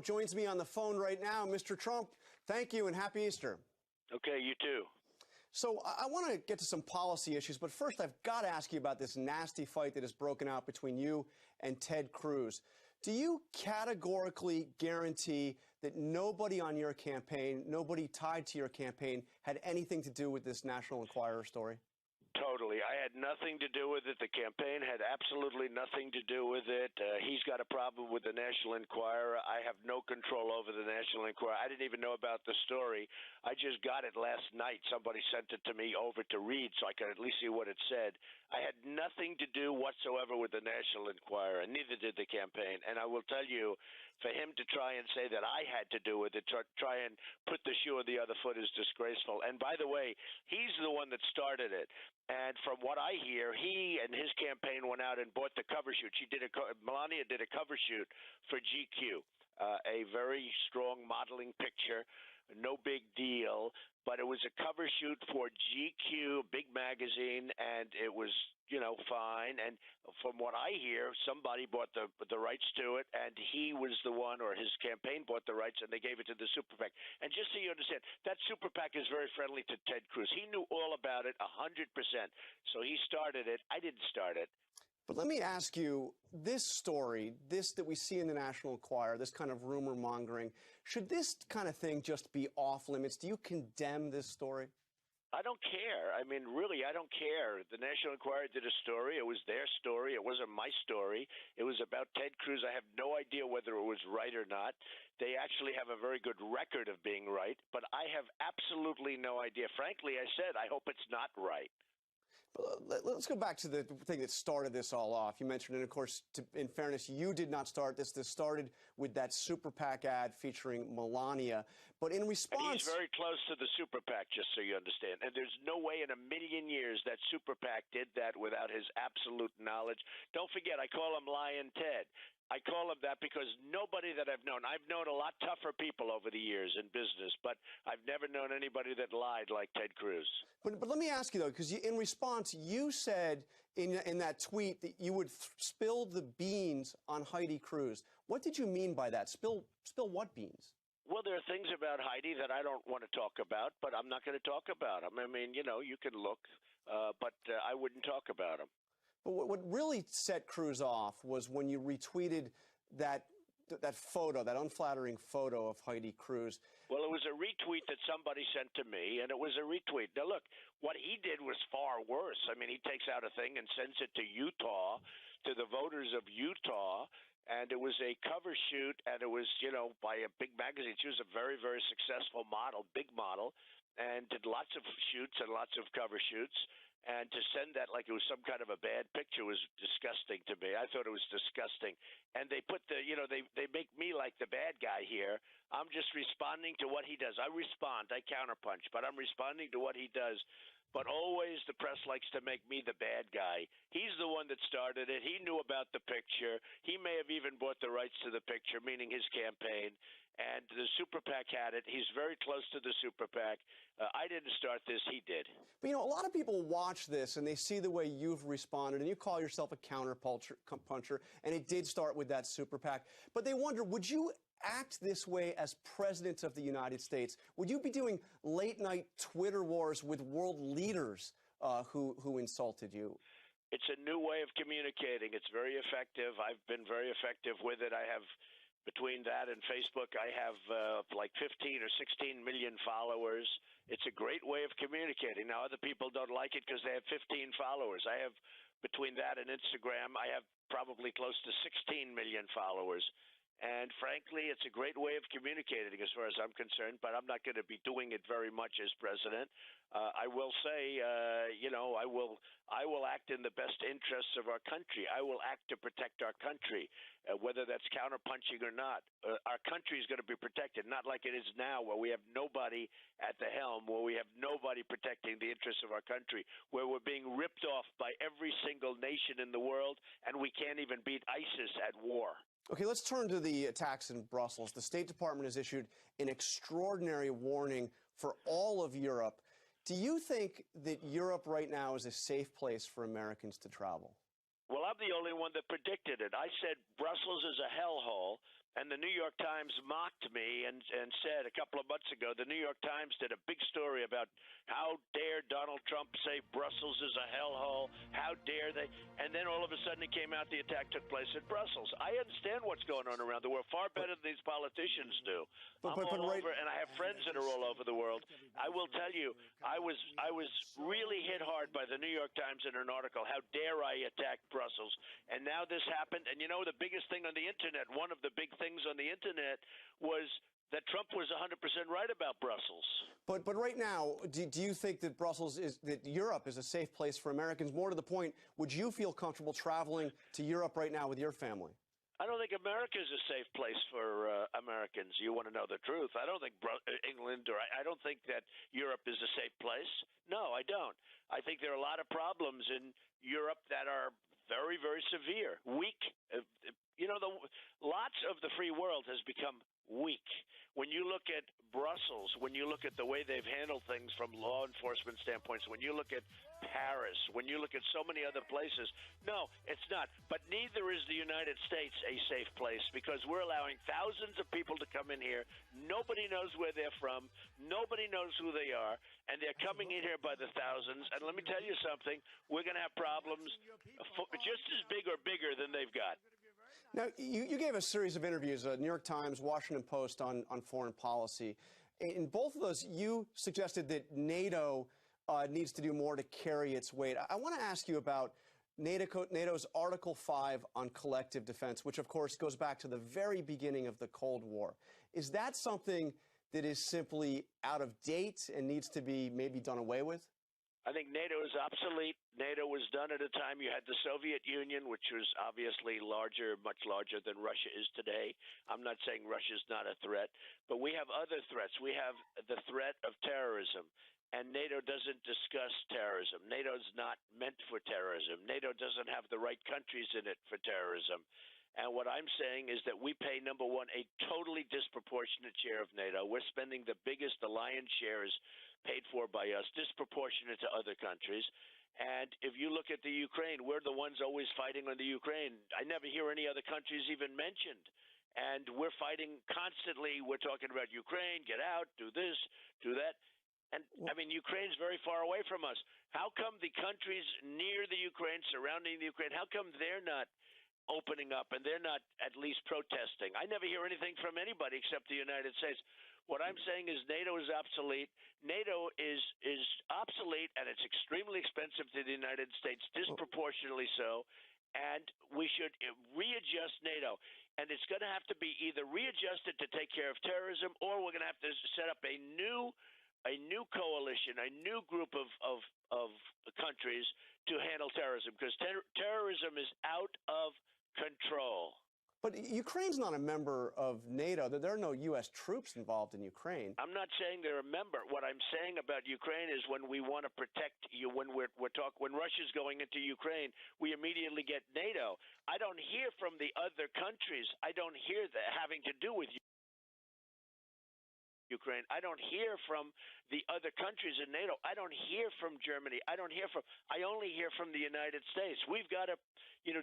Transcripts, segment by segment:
joins me on the phone right now. Mr. Trump, thank you and happy Easter. Okay, you too. So I want to get to some policy issues, but first I've got to ask you about this nasty fight that has broken out between you and Ted Cruz. Do you categorically guarantee that nobody on your campaign, nobody tied to your campaign, had anything to do with this National Enquirer story? Totally. I had nothing to do with it. The campaign had absolutely nothing to do with it. He's got a problem with the National Enquirer. I have no control over the National Enquirer. I didn't even know about the story. I just got it last night. Somebody sent it to me over to read so I could at least see what it said. I had nothing to do whatsoever with the National Enquirer, and neither did the campaign. And I will tell you, for him to try and say that I had to do with it, try and put the shoe on the other foot is disgraceful. And by the way, he's the one that started it. And from what I hear, he and his campaign went out and bought the cover shoot. Melania did a cover shoot for GQ, a very strong modeling picture, no big deal. But it was a cover shoot for GQ, big magazine, and it was, fine. And from what I hear, somebody bought the rights to it, and he was the one, or his campaign bought the rights, and they gave it to the super PAC. And just so you understand, that super PAC is very friendly to Ted Cruz. He knew all about it 100%. So he started it. I didn't start it. But let me ask you, this story, this that we see in the National Enquirer, this kind of rumor mongering, should this kind of thing just be off limits? Do you condemn this story? I don't care. I mean, really, I don't care. The National Enquirer did a story. It was their story. It wasn't my story. It was about Ted Cruz. I have no idea whether it was right or not. They actually have a very good record of being right, but I have absolutely no idea. Frankly, I said, I hope it's not right. Let's go back to the thing that started this all off. You mentioned, and of course, in fairness, you did not start this. This started with that super PAC ad featuring Melania. But in response, and he's very close to the super PAC, just so you understand. And there's no way in a million years that super PAC did that without his absolute knowledge. Don't forget, I call him Lion Ted. I call him that because nobody that I've known a lot tougher people over the years in business, but I've never known anybody that lied like Ted Cruz. But let me ask you, though, because in response, you said in that tweet that you would spill the beans on Heidi Cruz. What did you mean by that? Spill what beans? Well, there are things about Heidi that I don't want to talk about, but I'm not going to talk about them. I mean, you can look, but I wouldn't talk about them. But what really set Cruz off was when you retweeted that photo, that unflattering photo of Heidi Cruz. Well, it was a retweet that somebody sent to me, and it was a retweet. Now, look, what he did was far worse. I mean, he takes out a thing and sends it to Utah, to the voters of Utah, and it was a cover shoot, and it was, by a big magazine. She was a very, very successful model, big model, and did lots of shoots and lots of cover shoots. And to send that like it was some kind of a bad picture was disgusting to me. I thought it was disgusting. And they put they make me like the bad guy here. I'm just responding to what he does. I respond. I counterpunch. But I'm responding to what he does. But always the press likes to make me the bad guy. He's the one that started it. He knew about the picture. He may have even bought the rights to the picture, meaning his campaign. And the super PAC had it. He's very close to the super PAC. I didn't start this. He did. But, a lot of people watch this and they see the way you've responded, and you call yourself a counterpuncher, and it did start with that super PAC. But they wonder, would you act this way as president of the United States? Would you be doing late-night Twitter wars with world leaders who insulted you? It's a new way of communicating. It's very effective. I've been very effective with it. I have, between that and Facebook, I have like 15 or 16 million followers. It's a great way of communicating. Now, other people don't like it because they have 15 followers. I have, between that and Instagram, I have probably close to 16 million followers. And frankly, it's a great way of communicating as far as I'm concerned, but I'm not going to be doing it very much as president. I will say, I will act in the best interests of our country. I will act to protect our country, whether that's counterpunching or not. Our country is going to be protected, not like it is now where we have nobody at the helm, where we have nobody protecting the interests of our country, where we're being ripped off by every single nation in the world, and we can't even beat ISIS at war. Okay, let's turn to the attacks in Brussels. The State Department has issued an extraordinary warning for all of Europe. Do you think that Europe right now is a safe place for Americans to travel? Well, I'm the only one that predicted it. I said Brussels is a hellhole, And the New York Times mocked me and said a couple of months ago, the New York Times did a big story about how dare Donald Trump say Brussels is a hellhole, how dare they, and then all of a sudden it came out the attack took place in Brussels. I understand what's going on around the world far better than these politicians do. I'm all over, and I have friends that are all over the world. I will tell you, I was really hit hard by the New York Times in an article, how dare I attack Brussels, and now this happened, and you know the biggest thing on the Internet, one of the big things on the Internet was that Trump was 100% right about Brussels. But right now, do you think that that Europe is a safe place for Americans? More to the point, would you feel comfortable traveling to Europe right now with your family? I don't think America is a safe place for Americans. You want to know the truth. I don't think England or I don't think that Europe is a safe place. No, I don't. I think there are a lot of problems in Europe that are very, very severe, weak. You know, lots of the free world has become weak. When you look at Brussels, when you look at the way they've handled things from law enforcement standpoints, when you look at Paris, when you look at so many other places, no, it's not. But neither is the United States a safe place because we're allowing thousands of people to come in here. Nobody knows where they're from. Nobody knows who they are. And they're coming in here by the thousands. And let me tell you something, we're going to have problems just as big or bigger than they've got. Now, you gave a series of interviews, New York Times, Washington Post on foreign policy. In both of those, you suggested that NATO needs to do more to carry its weight. I want to ask you about NATO's Article 5 on collective defense, which, of course, goes back to the very beginning of the Cold War. Is that something that is simply out of date and needs to be maybe done away with? I think NATO is obsolete. NATO was done at a time you had the Soviet Union, which was obviously larger, much larger than Russia is today. I'm not saying Russia's not a threat, but we have other threats. We have the threat of terrorism, and NATO doesn't discuss terrorism. NATO's not meant for terrorism. NATO doesn't have the right countries in it for terrorism. And what I'm saying is that we pay, number one, a totally disproportionate share of NATO. We're spending the biggest, the lion's share is paid for by us, disproportionate to other countries. And if you look at the Ukraine, we're the ones always fighting on the Ukraine. I never hear any other countries even mentioned. And we're fighting constantly. We're talking about Ukraine, get out, do this, do that. And, I mean, Ukraine's very far away from us. How come the countries near the Ukraine, surrounding the Ukraine, how come they're not opening up and they're not at least protesting? I never hear anything from anybody except the United States. What I'm saying is NATO is obsolete. NATO is obsolete, and it's extremely expensive to the United States, disproportionately so, and we should readjust NATO. And it's going to have to be either readjusted to take care of terrorism, or we're going to have to set up a new coalition, a new group of countries to handle terrorism, because terrorism is out of control. But Ukraine's not a member of NATO. There are no U.S. troops involved in Ukraine. I'm not saying they're a member. What I'm saying about Ukraine is when we want to protect you, when Russia's going into Ukraine, we immediately get NATO. I don't hear from the other countries. I don't hear that having to do with Ukraine. I don't hear from the other countries in NATO. I don't hear from Germany. I only hear from the United States. We've got to,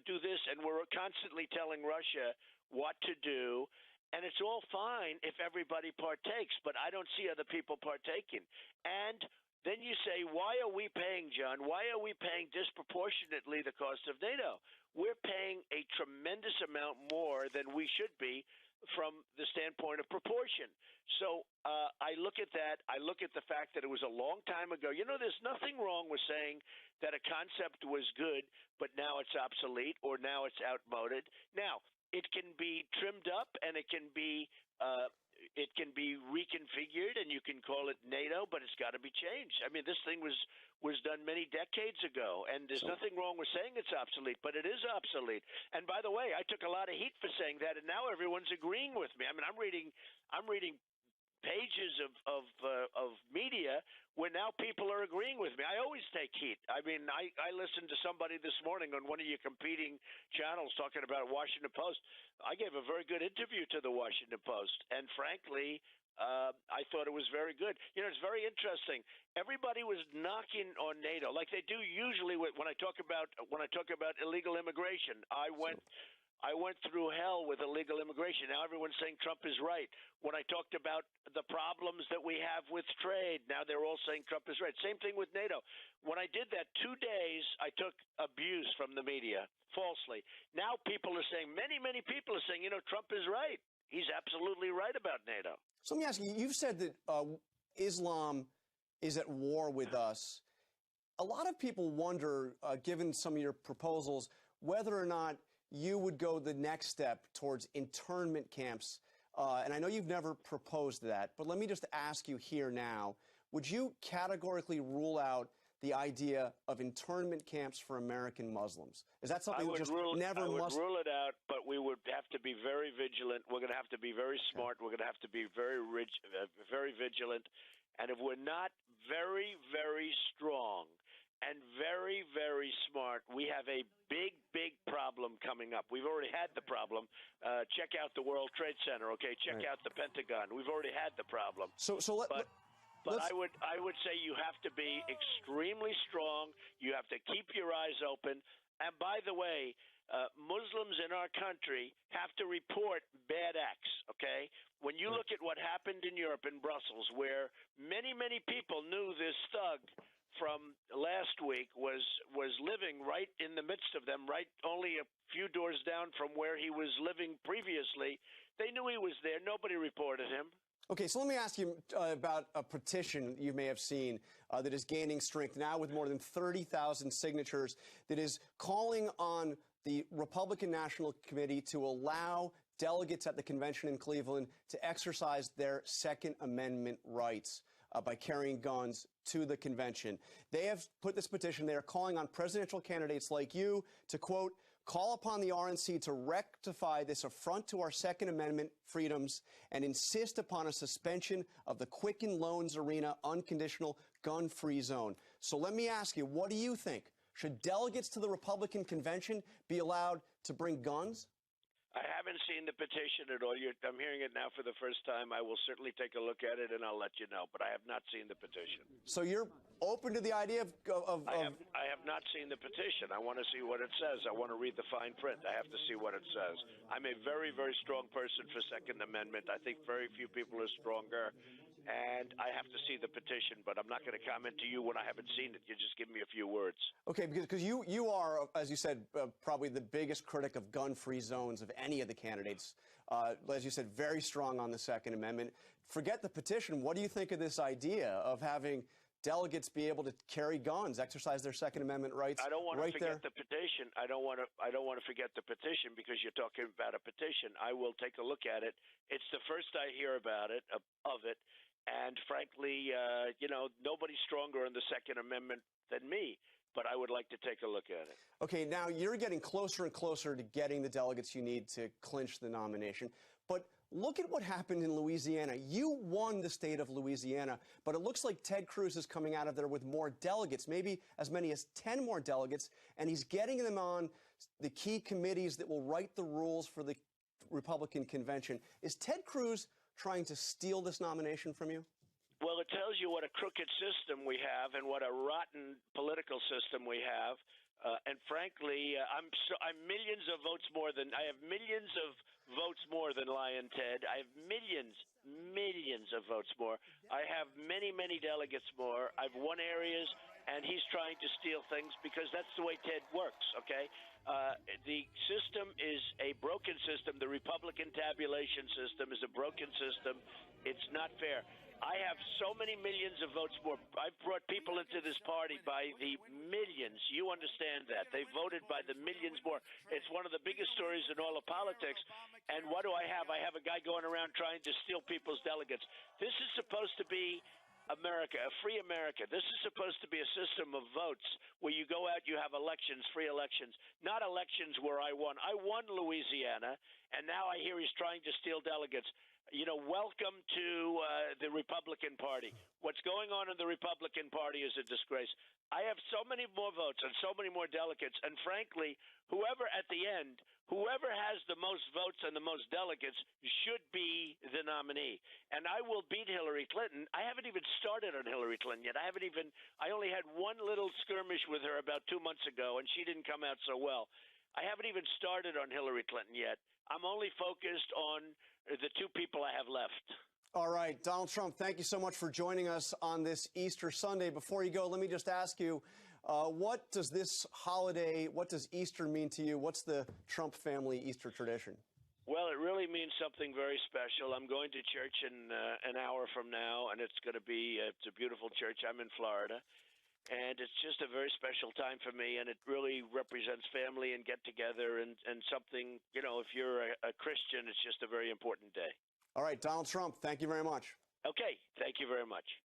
do this, and we're constantly telling Russia what to do, and it's all fine if everybody partakes, but I don't see other people partaking. And then you say, why are we paying, John? Why are we paying disproportionately the cost of NATO? We're paying a tremendous amount more than we should be from the standpoint of proportion. So I look at that. I look at the fact that it was a long time ago. There's nothing wrong with saying that a concept was good, but now it's obsolete or now it's outmoded. Now, it can be trimmed up and it can be reconfigured, and you can call it NATO, but it's got to be changed. I mean, this thing was done many decades ago, and there's nothing wrong with saying it's obsolete, but it is obsolete. And by the way, I took a lot of heat for saying that, and now everyone's agreeing with me. I mean, I'm reading pages of media where now people are agreeing with me. I always take heat. I mean, I listened to somebody this morning on one of your competing channels talking about Washington Post. I gave a very good interview to the Washington Post, and frankly, I thought it was very good. It's very interesting. Everybody was knocking on NATO like they do usually when I talk about illegal immigration. I I went through hell with illegal immigration. Now everyone's saying Trump is right. When I talked about the problems that we have with trade, now they're all saying Trump is right. Same thing with NATO. When I did that 2 days, I took abuse from the media falsely. Now people are saying, many people are saying, Trump is right. He's absolutely right about NATO. So let me ask you, you've said that Islam is at war with us. A lot of people wonder, given some of your proposals, whether or not you would go the next step towards internment camps. And I know you've never proposed that, but let me just ask you here now, would you categorically rule out the idea of internment camps for American Muslims? Is that something that just never must? I would rule it out, but we would have to be very vigilant. We're going to have to be very smart. We're going to have to be very vigilant. And if we're not very, very strong and very, very smart, we have a big problem coming up. We've already had the problem. Check out the World Trade Center, okay? Check out the Pentagon. We've already had the problem. But I would say you have to be extremely strong. You have to keep your eyes open. And by the way, Muslims in our country have to report bad acts, okay? When you look at what happened in Europe, in Brussels, where many people knew this thug from last week was living right in the midst of them, right only a few doors down from where he was living previously. They knew he was there. Nobody reported him. Okay, so let me ask you about a petition you may have seen that is gaining strength now with more than 30,000 signatures that is calling on the Republican National Committee to allow delegates at the convention in Cleveland to exercise their Second Amendment rights by carrying guns to the convention. They have put this petition. They are calling on presidential candidates like you to, quote, call upon the RNC to rectify this affront to our Second Amendment freedoms and insist upon a suspension of the Quicken Loans Arena unconditional gun-free zone. So let me ask you, what do you think? Should delegates to the Republican convention be allowed to bring guns? I haven't seen the petition at all. I'm hearing it now for the first time. I will certainly take a look at it, and I'll let you know. But I have not seen the petition. So you're open to the idea of I have not seen the petition. I want to see what it says. I want to read the fine print. I have to see what it says. I'm a very, very strong person for Second Amendment. I think very few people are stronger. And I have to see the petition, but I'm not going to comment to you when I haven't seen it. You just give me a few words. Okay, because you are, as you said, probably the biggest critic of gun-free zones of any of the candidates. As you said, very strong on the Second Amendment. Forget the petition. What do you think of this idea of having delegates be able to carry guns, exercise their Second Amendment rights? I don't want to forget the petition. I don't want to forget the petition because you're talking about a petition. I will take a look at it. It's the first I hear about it, of it. And frankly, nobody's stronger on the Second Amendment than me, but I would like to take a look at it. Okay, now you're getting closer and closer to getting the delegates you need to clinch the nomination. But look at what happened in Louisiana. You won the state of Louisiana, but it looks like Ted Cruz is coming out of there with more delegates, maybe as many as 10 more delegates, and he's getting them on the key committees that will write the rules for the Republican convention. Is Ted Cruz trying to steal this nomination from you? Well, it tells you what a crooked system we have and what a rotten political system we have. And frankly, I'm millions of votes more than I have millions of votes more than Lion Ted. I have millions of votes more. I have many delegates more. I've won areas, and he's trying to steal things because that's the way Ted works. Okay. The system is a broken system. The Republican tabulation system is a broken system. It's not fair. I have so many millions of votes more. I've brought people into this party by the millions. You understand that. They voted by the millions more. It's one of the biggest stories in all of politics. And what do I have? I have a guy going around trying to steal people's delegates. This is supposed to be America, a free America. This is supposed to be a system of votes where you go out, you have elections, free elections, not elections where I won. I won Louisiana, and now I hear he's trying to steal delegates. Welcome to the Republican Party. What's going on in the Republican Party is a disgrace. I have so many more votes and so many more delegates, and frankly, whoever at the end, whoever has the most votes and the most delegates should be the nominee. And I will beat Hillary Clinton. I haven't even started on Hillary Clinton yet. I only had one little skirmish with her about 2 months ago, and she didn't come out so well. I haven't even started on Hillary Clinton yet. I'm only focused on the two people I have left. All right, Donald Trump, thank you so much for joining us on this Easter Sunday. Before you go, let me just ask you, what does this holiday, what does Easter mean to you? What's the Trump family Easter tradition? Well, it really means something very special. I'm going to church in an hour from now, and it's going to be it's a beautiful church. I'm in Florida, and it's just a very special time for me, and it really represents family and get together and something, you know, if you're a Christian, it's just a very important day. All right, Donald Trump, thank you very much. Okay, thank you very much.